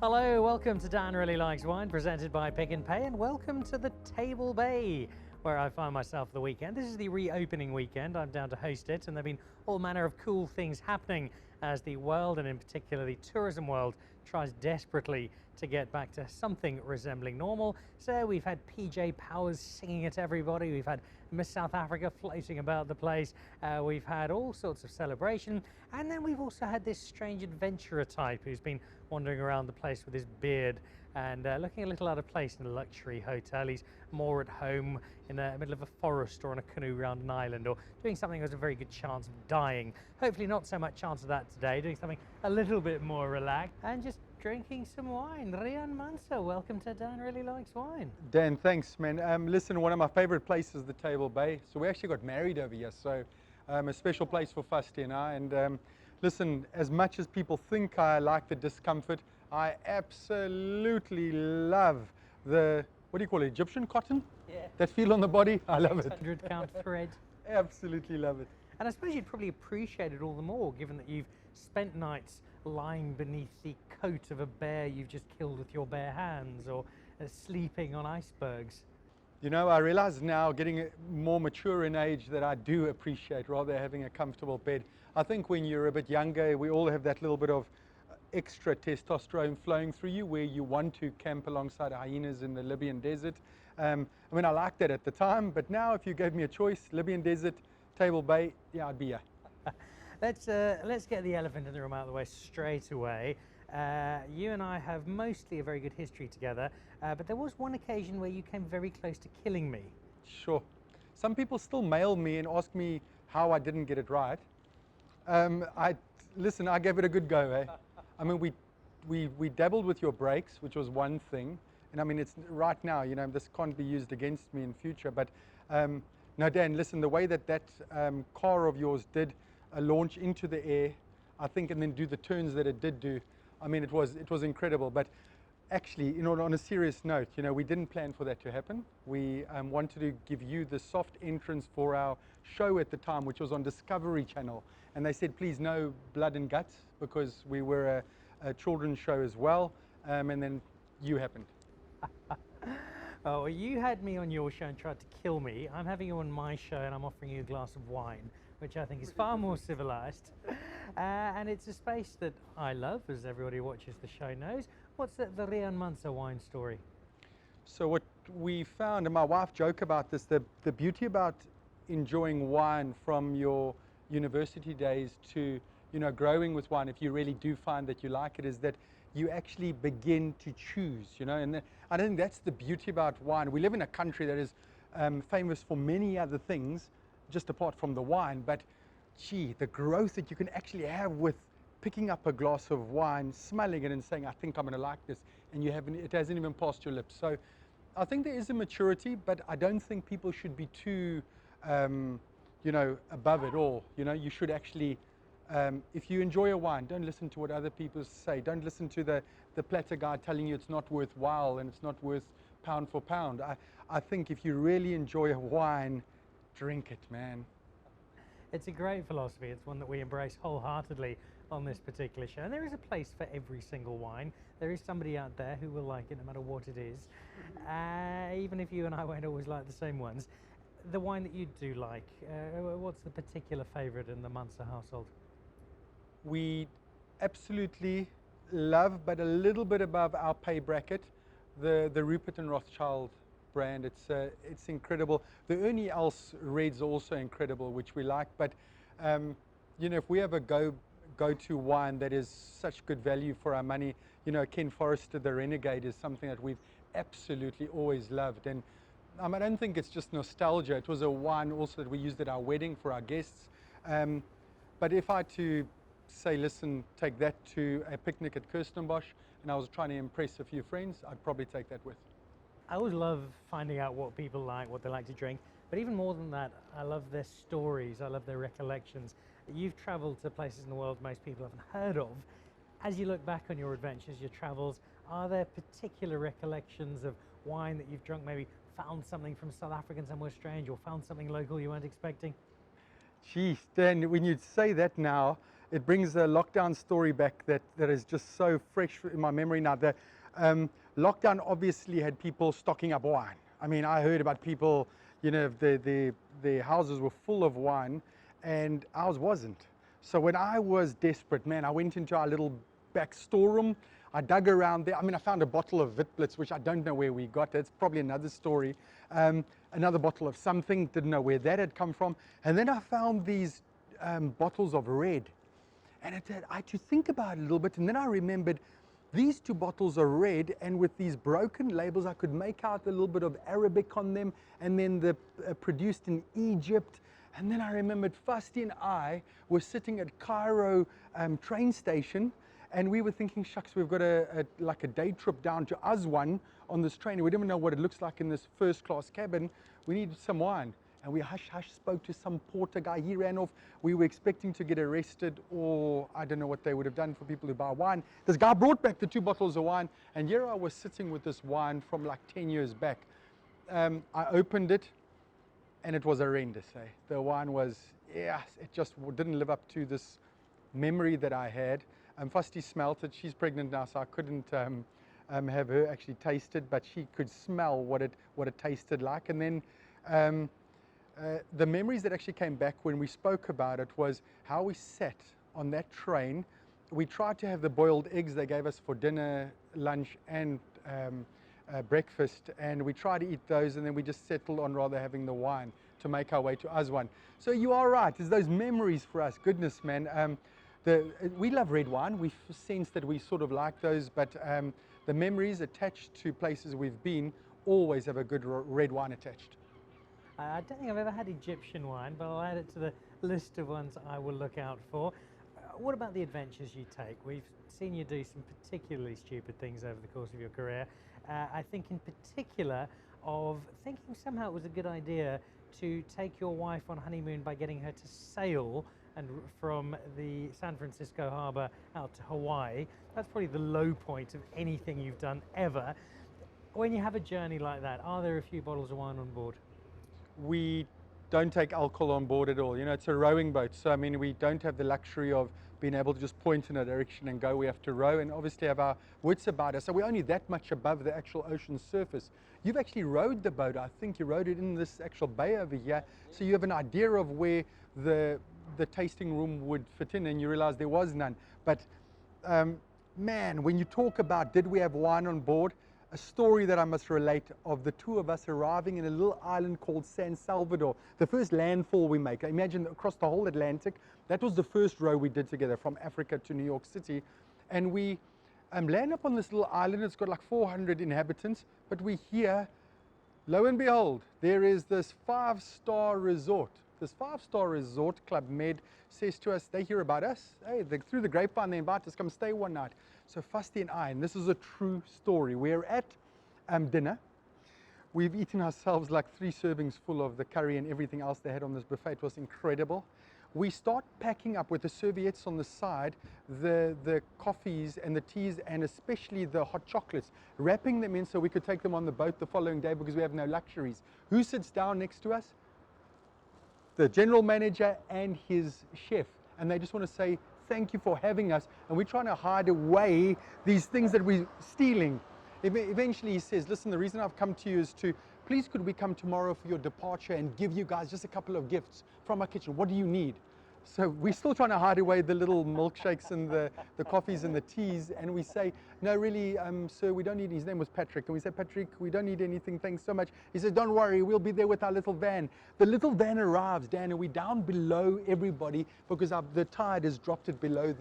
Hello, welcome to Dan Really Likes Wine, presented by Pick n Pay, and welcome to the Table Bay, where I find myself the weekend. This is the reopening weekend. I'm down to host it, and there have been all manner of cool things happening as the world, and in particular the tourism world, tries desperately to get back to something resembling normal. So we've had PJ Powers singing at everybody, we've had Miss South Africa floating about the place, we've had all sorts of celebration, and then we've also had this strange adventurer type who's been wandering around the place with his beard and looking a little out of place in a luxury hotel. He's more at home in the middle of a forest or on a canoe around an island, or doing something with a very good chance of dying. Hopefully not so much chance of that today, doing something a little bit more relaxed and just drinking some wine. Riaan Manser, welcome to Dan Really Likes Wine. Dan, thanks, man. Listen, one of my favorite places is the Table Bay. So we actually got married over here, so a special place for Fusty and I. And listen, as much as people think I like the discomfort, I absolutely love the, what do you call it, Egyptian cotton? Yeah. That feel on the body, I love it. 600 count thread. Absolutely love it. And I suppose you'd probably appreciate it all the more, given that you've spent nights lying beneath the coat of a bear you've just killed with your bare hands, or sleeping on icebergs. You know, I realize now, getting more mature in age, that I do appreciate rather having a comfortable bed. I think when you're a bit younger, we all have that little bit of extra testosterone flowing through you, where you want to camp alongside hyenas in the Libyan desert. I mean, I liked that at the time, but now if you gave me a choice, Libyan desert, Table Bay, yeah, I'd be here. Let's get the elephant in the room out of the way straight away. You and I have mostly a very good history together, but there was one occasion where you came very close to killing me. Sure. Some people still mail me and ask me how I didn't get it right. Listen, I gave it a good go, eh? I mean, we dabbled with your brakes, which was one thing. And I mean, it's right now, you know, this can't be used against me in future. But no, Dan, listen, the way that car of yours did launch into the air, I think, and then do the turns that it did do, I mean, it was incredible. But actually, you know, on a serious note, you know, we didn't plan for that to happen. We wanted to give you the soft entrance for our show at the time, which was on Discovery Channel. And they said, please, no blood and guts, because we were a children's show as well. And then you happened. Oh, well, you had me on your show and tried to kill me. I'm having you on my show and I'm offering you a glass of wine, which I think is far more civilized. And it's a space that I love, as everybody who watches the show knows. What's the Riaan Manser wine story? So what we found, and my wife joked about this, the beauty about enjoying wine from your university days to, you know, growing with wine, if you really do find that you like it, is that you actually begin to choose, you know. And I think that's the beauty about wine. We live in a country that is famous for many other things, just apart from the wine, but gee, the growth that you can actually have with picking up a glass of wine, smelling it and saying, I think I'm going to like this, and it hasn't even passed your lips. So I think there is a maturity, but I don't think people should be too, you know, above it all. You know, you should actually, if you enjoy a wine, don't listen to what other people say. Don't listen to the platter guy telling you it's not worthwhile and it's not worth pound for pound. I think if you really enjoy a wine, drink it, man. It's a great philosophy. It's one that we embrace wholeheartedly on this particular show. And there is a place for every single wine. There is somebody out there who will like it no matter what it is. Even if you and I won't always like the same ones. The wine that you do like, what's the particular favorite in the Manser household? We absolutely love, but a little bit above our pay bracket, the Rupert and Rothschild brand. It's incredible. The Ernie Els Reds are also incredible, which we like. But you know, if we have a go-to wine that is such good value for our money, you know, Ken Forrester, the Renegade, is something that we've absolutely always loved. And I don't think it's just nostalgia. It was a wine also that we used at our wedding for our guests. But if I had to say, listen, take that to a picnic at Kirstenbosch, and I was trying to impress a few friends, I'd probably take that with. I always love finding out what people like, what they like to drink, but even more than that, I love their stories, I love their recollections. You've traveled to places in the world most people haven't heard of. As you look back on your adventures, your travels, are there particular recollections of wine that you've drunk, maybe found something from South Africa somewhere strange, or found something local you weren't expecting? Geez, Dan, when you say that now, it brings a lockdown story back that is just so fresh in my memory now. The lockdown obviously had people stocking up wine. I mean, I heard about people, you know, their houses were full of wine and ours wasn't. So when I was desperate, man, I went into our little back storeroom. I dug around there. I mean, I found a bottle of Witblitz, which I don't know where we got. It's probably another story. Another bottle of something, didn't know where that had come from. And then I found these bottles of red. And I had to think about it a little bit. And then I remembered these two bottles are red, and with these broken labels, I could make out a little bit of Arabic on them, and then the produced in Egypt. And then I remembered Fusty and I were sitting at Cairo train station, and we were thinking, shucks, we've got like a day trip down to Aswan on this train. We didn't know what it looks like in this first class cabin. We need some wine. And we hush spoke to some porter guy. He ran off. We were expecting to get arrested, or I don't know what they would have done for people who buy wine. This guy brought back the 2 bottles of wine, and here I was sitting with this wine from like 10 years back. I opened it, and it was horrendous. The wine was, yeah, it just didn't live up to this memory that I had. Fusty smelt it. She's pregnant now, so I couldn't have her actually taste it, but she could smell what it tasted like. And then the memories that actually came back when we spoke about it was how we sat on that train. We tried to have the boiled eggs they gave us for dinner, lunch, and breakfast, and we tried to eat those, and then we just settled on rather having the wine to make our way to Aswan. So you are right, it's those memories for us. Goodness, man. We love red wine. We sense that we sort of like those, but the memories attached to places we've been always have a good red wine attached. I don't think I've ever had Egyptian wine, but I'll add it to the list of ones I will look out for. What about the adventures you take? We've seen you do some particularly stupid things over the course of your career. I think in particular of thinking somehow it was a good idea to take your wife on honeymoon by getting her to sail and from the San Francisco harbor out to Hawaii. That's probably the low point of anything you've done ever. When you have a journey like that, are there a few bottles of wine on board? We don't take alcohol on board at all. You know, it's a rowing boat, so I mean, we don't have the luxury of being able to just point in a direction and go. We have to row and obviously have our wits about us. So we're only that much above the actual ocean surface. You've actually rowed the boat. I think you rowed it in this actual bay over here, so you have an idea of where the tasting room would fit in, and you realize there was none. But man, when you talk about did we have wine on board, a story that I must relate of the 2 of us arriving in a little island called San Salvador, the first landfall we make. Imagine across the whole Atlantic. That was the first row we did together from Africa to New York City. And we land up on this little island. It's got like 400 inhabitants, but we hear, lo and behold, there is this 5-star resort. This 5-star resort, Club Med, says to us, they hear about us. Hey, through the grapevine, they invite us, come stay one night. So Fusty and I, and this is a true story, we're at dinner. We've eaten ourselves like 3 servings full of the curry and everything else they had on this buffet. It was incredible. We start packing up with the serviettes on the side, the coffees and the teas, and especially the hot chocolates, wrapping them in so we could take them on the boat the following day because we have no luxuries. Who sits down next to us? The general manager and his chef. And they just want to say, thank you for having us, and we're trying to hide away these things that we're stealing. Eventually he says, listen, the reason I've come to you is to, please could we come tomorrow for your departure and give you guys just a couple of gifts from our kitchen. What do you need? So we're still trying to hide away the little milkshakes and the coffees and the teas, and we say, no, really, sir, we don't need, his name was Patrick, and we say, Patrick, we don't need anything, thanks so much. He says, don't worry, we'll be there with our little van. The little van arrives, Dan, and we're down below everybody because the tide has dropped it below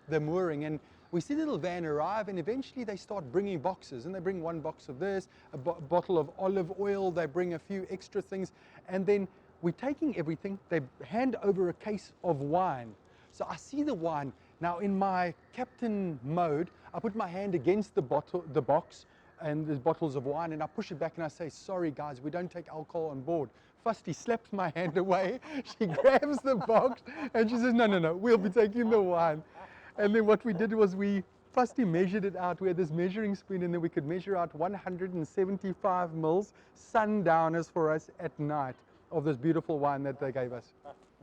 the mooring, and we see the little van arrive, and eventually they start bringing boxes, and they bring 1 box of this, a bottle of olive oil, they bring a few extra things, and then we're taking everything. They hand over a case of wine. So I see the wine. Now in my captain mode, I put my hand against the box and the bottles of wine, and I push it back and I say, sorry guys, we don't take alcohol on board. Fusty slaps my hand away. She grabs the box and she says, no, we'll be taking the wine. And then what we did was Fusty measured it out. We had this measuring spoon, and then we could measure out 175 mils sundowners for us at night of this beautiful wine that they gave us.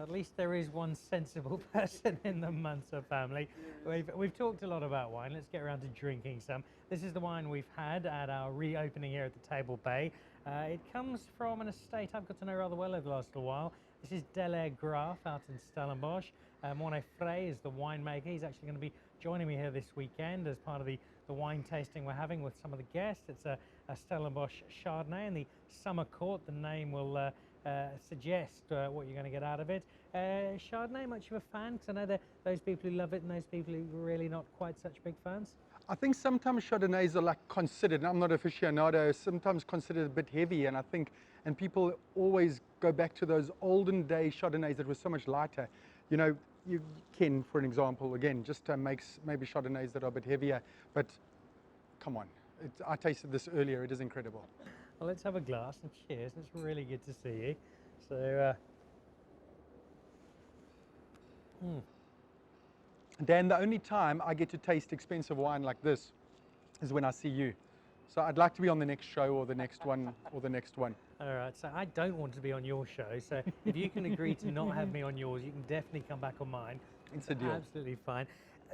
At least there is one sensible person in the Manser family. We've talked a lot about wine. Let's get around to drinking some. This is the wine we've had at our reopening here at the Table Bay. It comes from an estate I've got to know rather well over the last little while. This is Delaire Graff out in Stellenbosch. Morne Frey is the winemaker. He's actually going to be joining me here this weekend as part of the wine tasting we're having with some of the guests. It's a Stellenbosch Chardonnay in the Summer Court. The name will suggest what you're going to get out of it. Chardonnay, much of a fan? Because I know that those people who love it and those people who are really not quite such big fans. I think sometimes Chardonnays are like considered, and I'm not aficionado, sometimes considered a bit heavy, and I think, and people always go back to those olden day Chardonnays that were so much lighter. You know, Ken, for an example, again, just makes maybe Chardonnays that are a bit heavier, but come on, I tasted this earlier, it is incredible. Well, let's have a glass and cheers. It's really good to see you. So, Dan, the only time I get to taste expensive wine like this is when I see you. So I'd like to be on the next show or the next one or the next one. All right, so I don't want to be on your show. So if you can agree to not have me on yours, you can definitely come back on mine. It's a deal. Absolutely fine.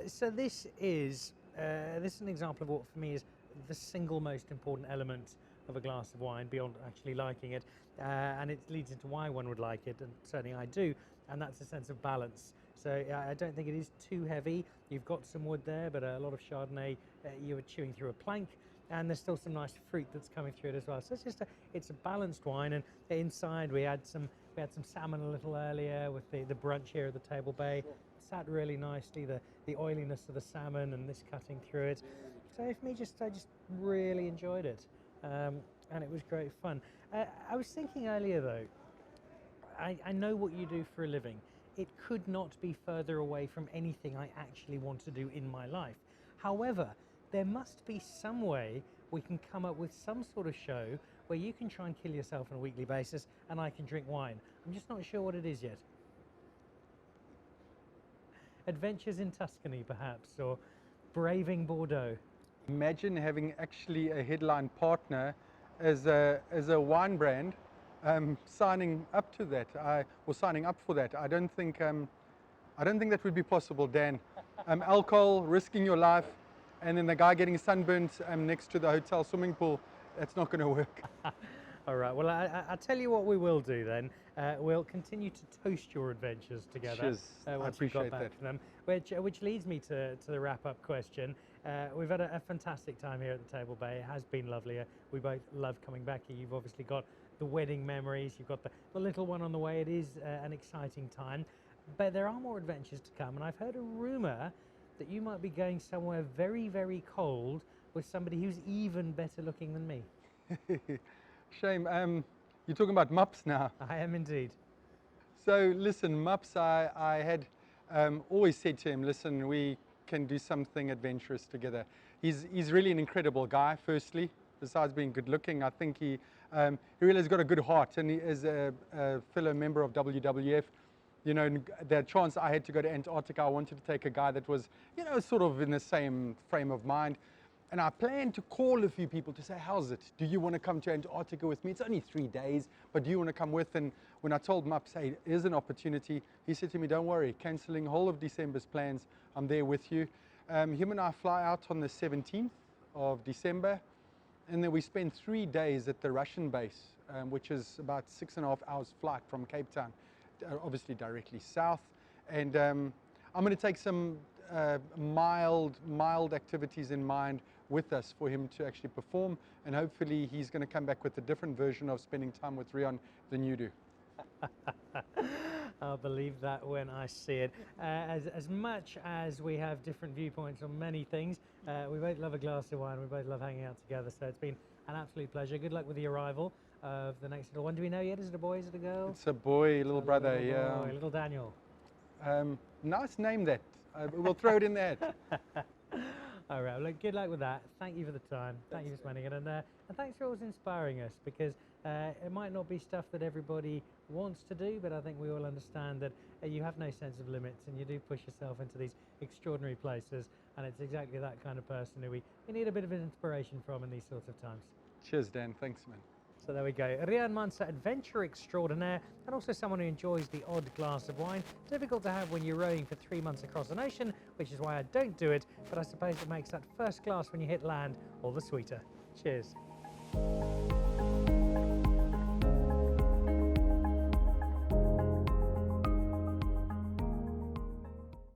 So this is an example of what for me is the single most important element of a glass of wine beyond actually liking it, and it leads into why one would like it, and certainly I do, and that's a sense of balance. So I don't think it is too heavy. You've got some wood there, but a lot of Chardonnay, you were chewing through a plank, and there's still some nice fruit that's coming through it as well. So it's a balanced wine, and inside we had some salmon a little earlier with the brunch here at the Table Bay. Sat really nicely, the oiliness of the salmon and this cutting through it. So for me, I just really enjoyed it. And it was great fun. I was thinking earlier though, I know what you do for a living. It could not be further away from anything I actually want to do in my life. However, there must be some way we can come up with some sort of show where you can try and kill yourself on a weekly basis and I can drink wine. I'm just not sure what it is yet. Adventures in Tuscany perhaps, or braving Bordeaux. Imagine having actually a headline partner as a wine brand, signing up to that, or signing up for that. I don't think that would be possible, Dan. Alcohol, risking your life, and then the guy getting sunburnt next to the hotel swimming pool. That's not going to work. All right. Well, I'll tell you what we will do then. We'll continue to toast your adventures together. Cheers. I appreciate that. From them, which leads me to the wrap-up question. We've had a fantastic time here at the Table Bay. It has been lovely. We both love coming back here. You've obviously got the wedding memories. You've got the little one on the way. It is an exciting time. But there are more adventures to come. And I've heard a rumour that you might be going somewhere very, very cold with somebody who's even better looking than me. Shame. You're talking about Mups now. I am indeed. So listen, Mups, I had always said to him, listen, we can do something adventurous together. He's really an incredible guy, firstly, besides being good looking. I think he really has got a good heart, and he is a fellow member of WWF. You know, the chance I had to go to Antarctica, I wanted to take a guy that was, you know, sort of in the same frame of mind. And I planned to call a few people to say, how's it? Do you want to come to Antarctica with me? It's only 3 days, but do you want to come with? And when I told Mups, hey, here's an opportunity, he said to me, don't worry, cancelling whole of December's plans, I'm there with you. Him and I fly out on the 17th of December, and then we spend 3 days at the Russian base, which is about 6.5 hours flight from Cape Town, obviously directly south. And I'm going to take some mild activities in mind with us for him to actually perform, and hopefully he's going to come back with a different version of spending time with Riaan than you do. I'll believe that when I see it. As much as we have different viewpoints on many things, we both love a glass of wine, we both love hanging out together, so it's been an absolute pleasure. Good luck with the arrival of the next little one. Do we know yet? Is it a boy, is it a girl? It's a boy, little brother, little yeah. Boy, little Daniel. Nice name that. We'll throw it in there. All right, well, look, good luck with that. Thank you for the time. Thank you for spending it. And thanks for always inspiring us, because it might not be stuff that everybody wants to do, but I think we all understand that you have no sense of limits and you do push yourself into these extraordinary places. And it's exactly that kind of person who we need a bit of inspiration from in these sorts of times. Cheers, Dan. Thanks, man. So there we go. Riaan Manser, adventure extraordinaire, and also someone who enjoys the odd glass of wine. Difficult to have when you're rowing for 3 months across an ocean, which is why I don't do it, but I suppose it makes that first glass when you hit land all the sweeter. Cheers.